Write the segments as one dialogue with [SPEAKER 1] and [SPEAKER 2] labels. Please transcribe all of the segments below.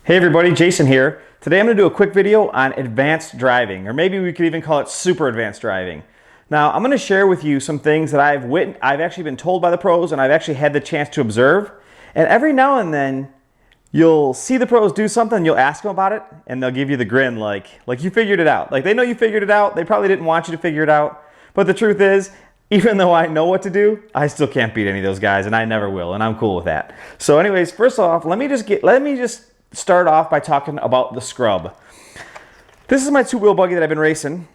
[SPEAKER 1] Hey everybody, Jason here. Today I'm going to do a quick video on advanced driving, or maybe we could even call it super advanced driving. Now I'm going to share with you some things that I've actually been told by the pros and I've actually had the chance to observe. And every now and then you'll see the pros do something, you'll ask them about it, and they'll give you the grin like you figured it out. Like they know you figured it out, they probably didn't want you to figure it out. But the truth is, even though I know what to do, I still can't beat any of those guys, and I never will, and I'm cool with that. So anyways, first off, let me just start off by talking about the scrub. This is my two-wheel buggy that I've been racing,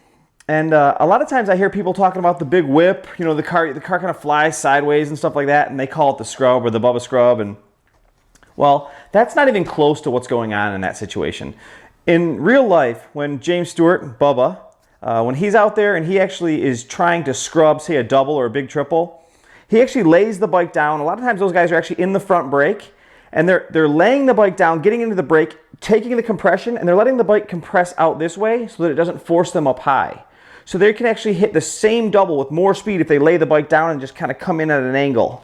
[SPEAKER 1] and a lot of times I hear people talking about the big whip. You know, the car kind of flies sideways and stuff like that, and they call it the scrub or the Bubba scrub. And well, that's not even close to what's going on in that situation. In real life, when James Stewart, Bubba, when he's out there and he actually is trying to scrub, say, a double or a big triple, he actually lays the bike down. A lot of times those guys are actually in the front brake, and they're laying the bike down, getting into the brake, taking the compression, and they're letting the bike compress out this way so that it doesn't force them up high. So they can actually hit the same double with more speed if they lay the bike down and just kind of come in at an angle.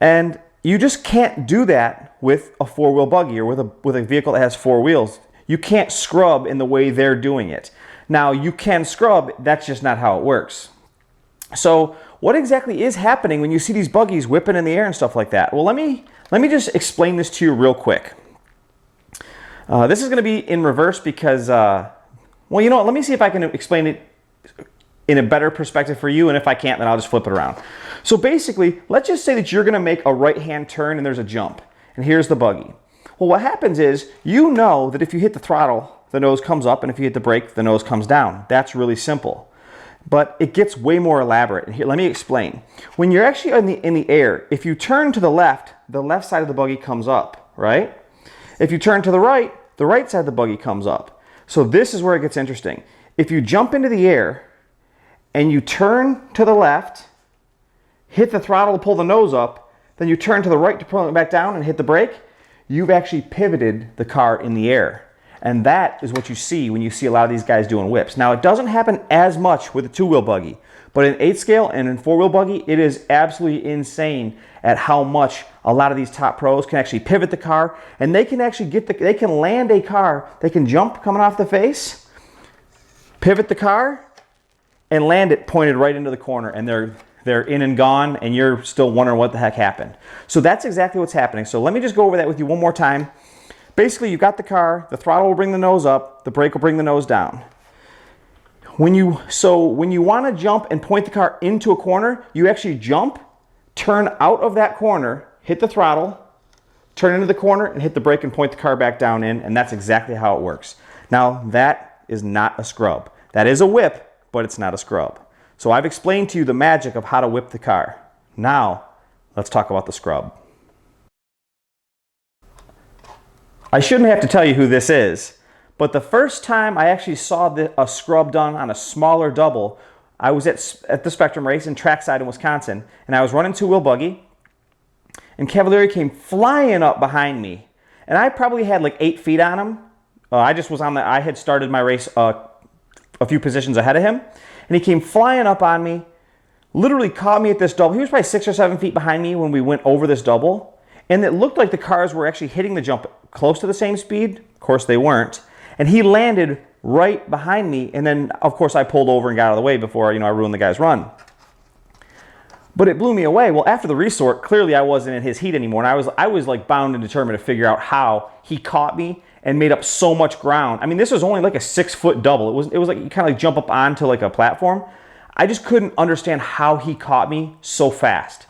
[SPEAKER 1] And you just can't do that with a four-wheel buggy or with a vehicle that has four wheels. You can't scrub in the way they're doing it. Now, you can scrub, that's just not how it works. So what exactly is happening when you see these buggies whipping in the air and stuff like that? Well, let me just explain this to you real quick. This is going to be in reverse because, well, you know what? Let me see if I can explain it in a better perspective for you, and if I can't, then I'll just flip it around. So basically, let's just say that you're going to make a right-hand turn and there's a jump, and here's the buggy. Well, what happens is, you know that if you hit the throttle, the nose comes up, and if you hit the brake, the nose comes down. That's really simple. But it gets way more elaborate. And here, let me explain. When you're actually in the air, if you turn to the left side of the buggy comes up, right? If you turn to the right side of the buggy comes up. So this is where it gets interesting. If you jump into the air and you turn to the left, hit the throttle to pull the nose up, then you turn to the right to pull it back down and hit the brake, you've actually pivoted the car in the air. And that is what you see when you see a lot of these guys doing whips. Now, it doesn't happen as much with a two-wheel buggy, but in 8 scale and in four-wheel buggy, it is absolutely insane at how much a lot of these top pros can actually pivot the car, and they can actually they can land a car, they can jump coming off the face, pivot the car, and land it pointed right into the corner, and they're in and gone, and you're still wondering what the heck happened. So that's exactly what's happening. So let me just go over that with you one more time. Basically, you've got the car, the throttle will bring the nose up, the brake will bring the nose down. When you want to jump and point the car into a corner, you actually jump, turn out of that corner, hit the throttle, turn into the corner, and hit the brake and point the car back down in, and that's exactly how it works. Now, that is not a scrub. That is a whip, but it's not a scrub. So I've explained to you the magic of how to whip the car. Now, let's talk about the scrub. I shouldn't have to tell you who this is, but the first time I actually saw a scrub done on a smaller double, I was at the Spectrum race in Trackside in Wisconsin, and I was running two-wheel buggy, and Cavalieri came flying up behind me, and I probably had like 8 feet on him. I had started my race a few positions ahead of him, and he came flying up on me, literally caught me at this double. He was probably 6 or 7 feet behind me when we went over this double. And it looked like the cars were actually hitting the jump close to the same speed. Of course, they weren't. And he landed right behind me. And then, of course, I pulled over and got out of the way before, I ruined the guy's run. But it blew me away. Well, after the restart, clearly I wasn't in his heat anymore. And I was like bound and determined to figure out how he caught me and made up so much ground. I mean, this was only like a 6-foot double. It was like you kind of like jump up onto like a platform. I just couldn't understand how he caught me so fast.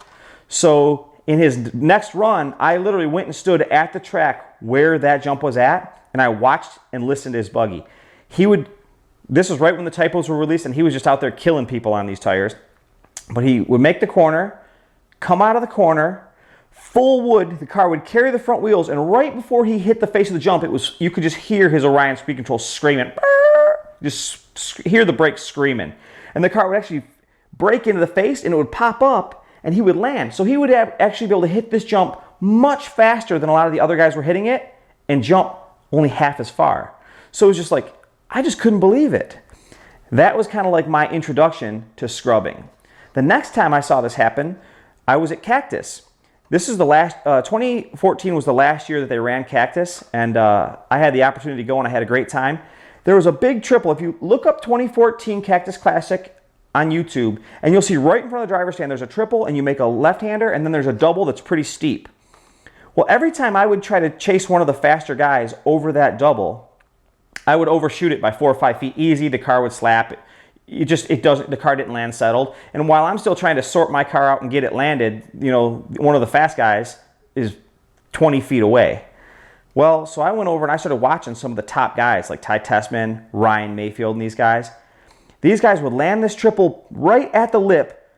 [SPEAKER 1] So in his next run, I literally went and stood at the track where that jump was at, and I watched and listened to his buggy. This was right when the typos were released, and he was just out there killing people on these tires. But he would make the corner, come out of the corner, full wood, the car would carry the front wheels, and right before he hit the face of the jump, you could just hear his Orion speed control screaming, just hear the brakes screaming. And the car would actually brake into the face, and it would pop up, and he would land. So he would actually be able to hit this jump much faster than a lot of the other guys were hitting it and jump only half as far. So it was just like, I just couldn't believe it. That was kind of like my introduction to scrubbing. The next time I saw this happen, I was at Cactus. This is the last, 2014 was the last year that they ran Cactus, and I had the opportunity to go and I had a great time. There was a big triple. If you look up 2014 Cactus Classic on YouTube, and you'll see right in front of the driver's stand, there's a triple, and you make a left-hander, and then there's a double that's pretty steep. Well, every time I would try to chase one of the faster guys over that double, I would overshoot it by 4 or 5 feet easy. The car would slap. The car didn't land settled. And while I'm still trying to sort my car out and get it landed, you know, one of the fast guys is 20 feet away. Well, so I went over and I started watching some of the top guys like Ty Tessman, Ryan Mayfield, and these guys. These guys would land this triple right at the lip,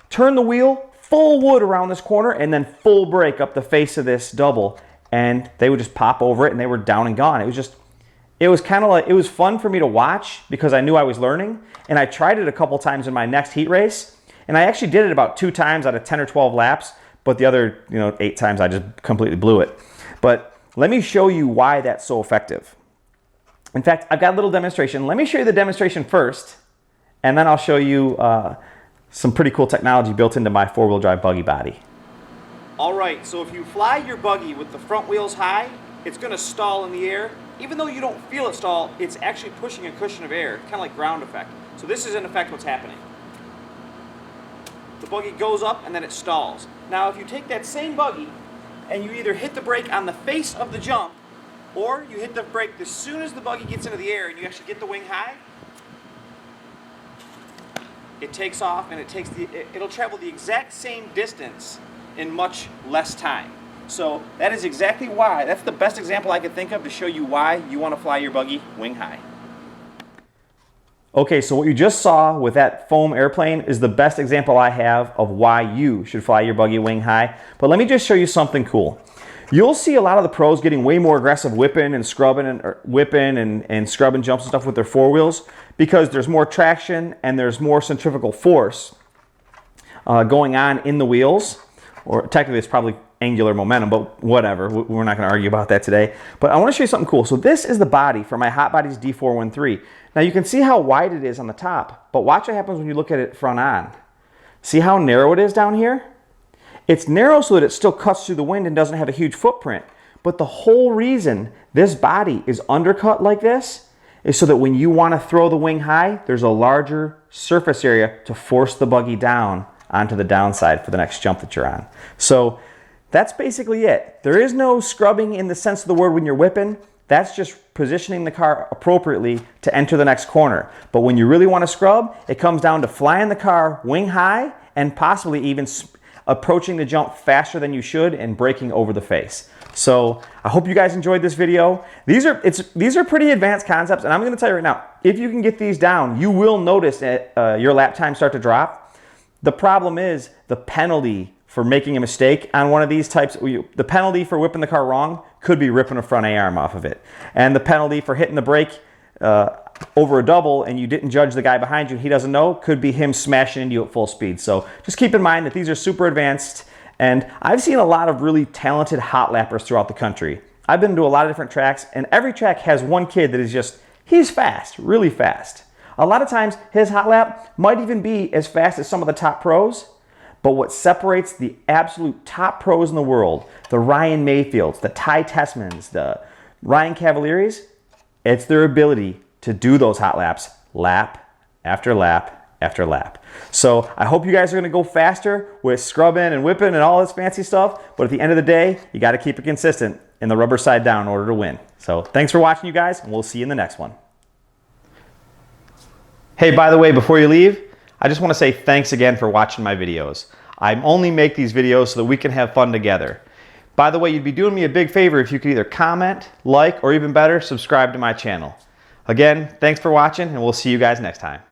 [SPEAKER 1] turn the wheel, full wood around this corner, and then full brake up the face of this double. And they would just pop over it and they were down and gone. It was kind of like, it was fun for me to watch because I knew I was learning. And I tried it a couple times in my next heat race. And I actually did it about 2 times out of 10 or 12 laps. But the other, 8 times I just completely blew it. But let me show you why that's so effective. In fact, I've got a little demonstration. Let me show you the demonstration first. And then I'll show you some pretty cool technology built into my 4-wheel drive buggy body. All right, so if you fly your buggy with the front wheels high, it's going to stall in the air. Even though you don't feel it stall, it's actually pushing a cushion of air, kind of like ground effect. So this is in effect what's happening. The buggy goes up and then it stalls. Now if you take that same buggy and you either hit the brake on the face of the jump or you hit the brake as soon as the buggy gets into the air and you actually get the wing high, it takes off and it'll travel the exact same distance in much less time. So that is exactly why, that's the best example I could think of to show you why you want to fly your buggy wing high. Okay, so what you just saw with that foam airplane is the best example I have of why you should fly your buggy wing high. But let me just show you something cool. You'll see a lot of the pros getting way more aggressive whipping and scrubbing and scrubbing jumps and stuff with their 4 wheels because there's more traction and there's more centrifugal force going on in the wheels. Or technically it's probably angular momentum, but whatever. We're not going to argue about that today. But I want to show you something cool. So this is the body for my Hot Bodies D413. Now you can see how wide it is on the top, but watch what happens when you look at it front on. See how narrow it is down here? It's narrow so that it still cuts through the wind and doesn't have a huge footprint. But the whole reason this body is undercut like this is so that when you want to throw the wing high, there's a larger surface area to force the buggy down onto the downside for the next jump that you're on. So that's basically it. There is no scrubbing in the sense of the word when you're whipping. That's just positioning the car appropriately to enter the next corner. But when you really want to scrub, it comes down to flying the car wing high and possibly even approaching the jump faster than you should and braking over the face. So I hope you guys enjoyed this video. These are pretty advanced concepts, and I'm going to tell you right now, if you can get these down, you will notice your lap time start to drop. The problem is the penalty for making a mistake on one of these types. The penalty for whipping the car wrong could be ripping a front A-arm off of it. And the penalty for hitting the brake over a double and you didn't judge the guy behind you, he doesn't know, could be him smashing into you at full speed. So just keep in mind that these are super advanced. And I've seen a lot of really talented hot lappers throughout the country. I've been to a lot of different tracks, and every track has one kid that is just, he's fast, really fast. A lot of times his hot lap might even be as fast as some of the top pros, but what separates the absolute top pros in the world, the Ryan Mayfields, the Ty Tessmans, the Ryan Cavalieris, it's their ability to do those hot laps, lap after lap after lap. So I hope you guys are going to go faster with scrubbing and whipping and all this fancy stuff, but at the end of the day, you got to keep it consistent in the rubber side down in order to win. So thanks for watching, you guys, and we'll see you in the next one. Hey, by the way, before you leave, I just want to say thanks again for watching my videos. I only make these videos so that we can have fun together. By the way, you'd be doing me a big favor if you could either comment, like, or even better, subscribe to my channel. Again, thanks for watching, and we'll see you guys next time.